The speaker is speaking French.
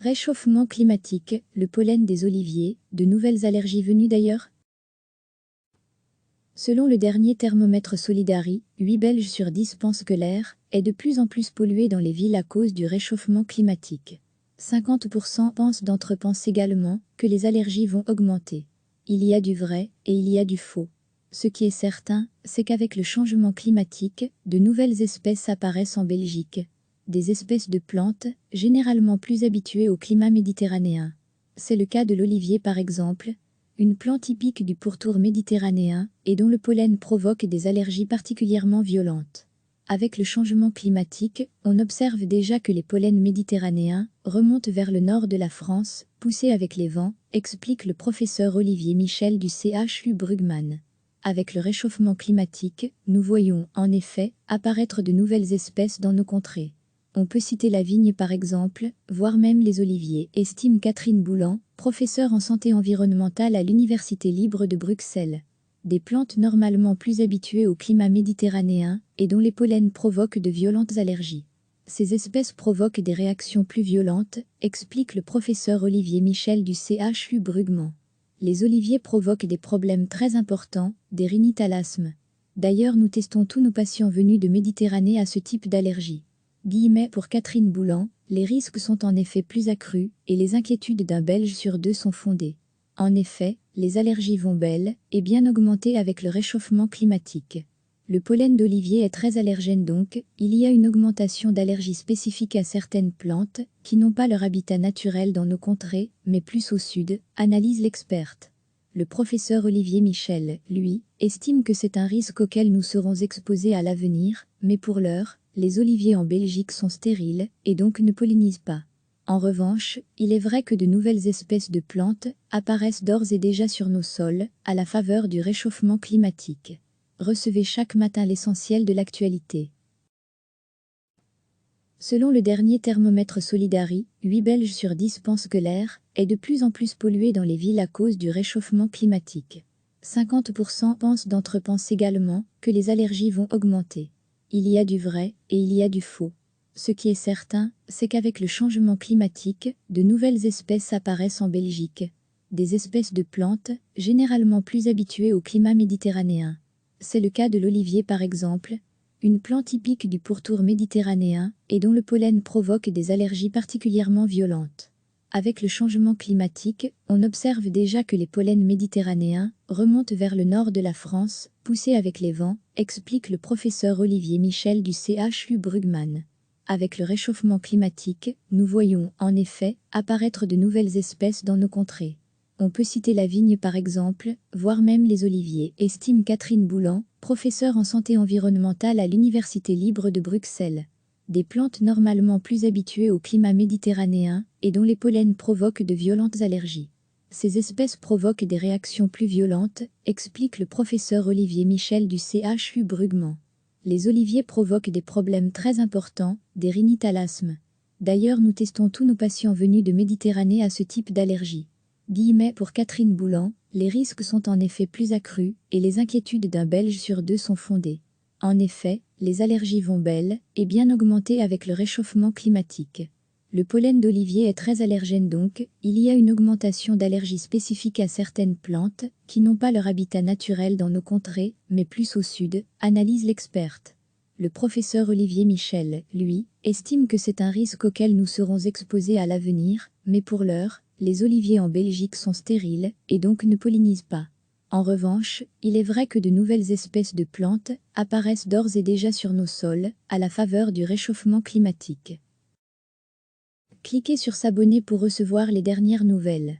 Réchauffement climatique, le pollen des oliviers, de nouvelles allergies venues d'ailleurs? Selon le dernier thermomètre Solidari, 8 Belges sur 10 pensent que l'air est de plus en plus pollué dans les villes à cause du réchauffement climatique. 50% pensent également que les allergies vont augmenter. Il y a du vrai et il y a du faux. Ce qui est certain, c'est qu'avec le changement climatique, de nouvelles espèces apparaissent en Belgique. Des espèces de plantes, généralement plus habituées au climat méditerranéen. C'est le cas de l'olivier par exemple, une plante typique du pourtour méditerranéen et dont le pollen provoque des allergies particulièrement violentes. Avec le changement climatique, on observe déjà que les pollens méditerranéens remontent vers le nord de la France, poussés avec les vents, explique le professeur Olivier Michel du CHU Brugmann. Avec le réchauffement climatique, nous voyons, en effet, apparaître de nouvelles espèces dans nos contrées. On peut citer la vigne par exemple, voire même les oliviers, estime Catherine Boulan, professeure en santé environnementale à l'Université libre de Bruxelles. Des plantes normalement plus habituées au climat méditerranéen et dont les pollens provoquent de violentes allergies. Ces espèces provoquent des réactions plus violentes, explique le professeur Olivier Michel du CHU Brugmann. Les oliviers provoquent des problèmes très importants, des rhinithalasmes. D'ailleurs, nous testons tous nos patients venus de Méditerranée à ce type d'allergie. Pour Catherine Boulan, les risques sont en effet plus accrus et les inquiétudes d'un Belge sur deux sont fondées. En effet, les allergies vont bel et bien augmenter avec le réchauffement climatique. Le pollen d'olivier est très allergène donc, il y a une augmentation d'allergies spécifiques à certaines plantes qui n'ont pas leur habitat naturel dans nos contrées, mais plus au sud, analyse l'experte. Le professeur Olivier Michel, lui, estime que c'est un risque auquel nous serons exposés à l'avenir, mais pour l'heure, les oliviers en Belgique sont stériles et donc ne pollinisent pas. En revanche, il est vrai que de nouvelles espèces de plantes apparaissent d'ores et déjà sur nos sols, à la faveur du réchauffement climatique. Recevez chaque matin l'essentiel de l'actualité. Selon le dernier thermomètre Solidari, 8 Belges sur 10 pensent que l'air est de plus en plus pollué dans les villes à cause du réchauffement climatique. 50% pensent également que les allergies vont augmenter. Il y a du vrai et il y a du faux. Ce qui est certain, c'est qu'avec le changement climatique, de nouvelles espèces apparaissent en Belgique. Des espèces de plantes, généralement plus habituées au climat méditerranéen. C'est le cas de l'olivier par exemple, une plante typique du pourtour méditerranéen et dont le pollen provoque des allergies particulièrement violentes. Avec le changement climatique, on observe déjà que les pollens méditerranéens remontent vers le nord de la France, poussés avec les vents, explique le professeur Olivier Michel du CHU Brugmann. Avec le réchauffement climatique, nous voyons, en effet, apparaître de nouvelles espèces dans nos contrées. On peut citer la vigne par exemple, voire même les oliviers, estime Catherine Boulan, professeure en santé environnementale à l'Université libre de Bruxelles. Des plantes normalement plus habituées au climat méditerranéen et dont les pollens provoquent de violentes allergies. Ces espèces provoquent des réactions plus violentes, explique le professeur Olivier Michel du CHU Brugmann. Les oliviers provoquent des problèmes très importants, des rhinithalasmes. D'ailleurs, nous testons tous nos patients venus de Méditerranée à ce type d'allergie. Pour Catherine Boulan, les risques sont en effet plus accrus et les inquiétudes d'un Belge sur deux sont fondées. En effet, les allergies vont bel et bien augmenter avec le réchauffement climatique. Le pollen d'olivier est très allergène donc, il y a une augmentation d'allergies spécifiques à certaines plantes qui n'ont pas leur habitat naturel dans nos contrées, mais plus au sud, analyse l'experte. Le professeur Olivier Michel, lui, estime que c'est un risque auquel nous serons exposés à l'avenir, mais pour l'heure, les oliviers en Belgique sont stériles et donc ne pollinisent pas. En revanche, il est vrai que de nouvelles espèces de plantes apparaissent d'ores et déjà sur nos sols, à la faveur du réchauffement climatique. Cliquez sur s'abonner pour recevoir les dernières nouvelles.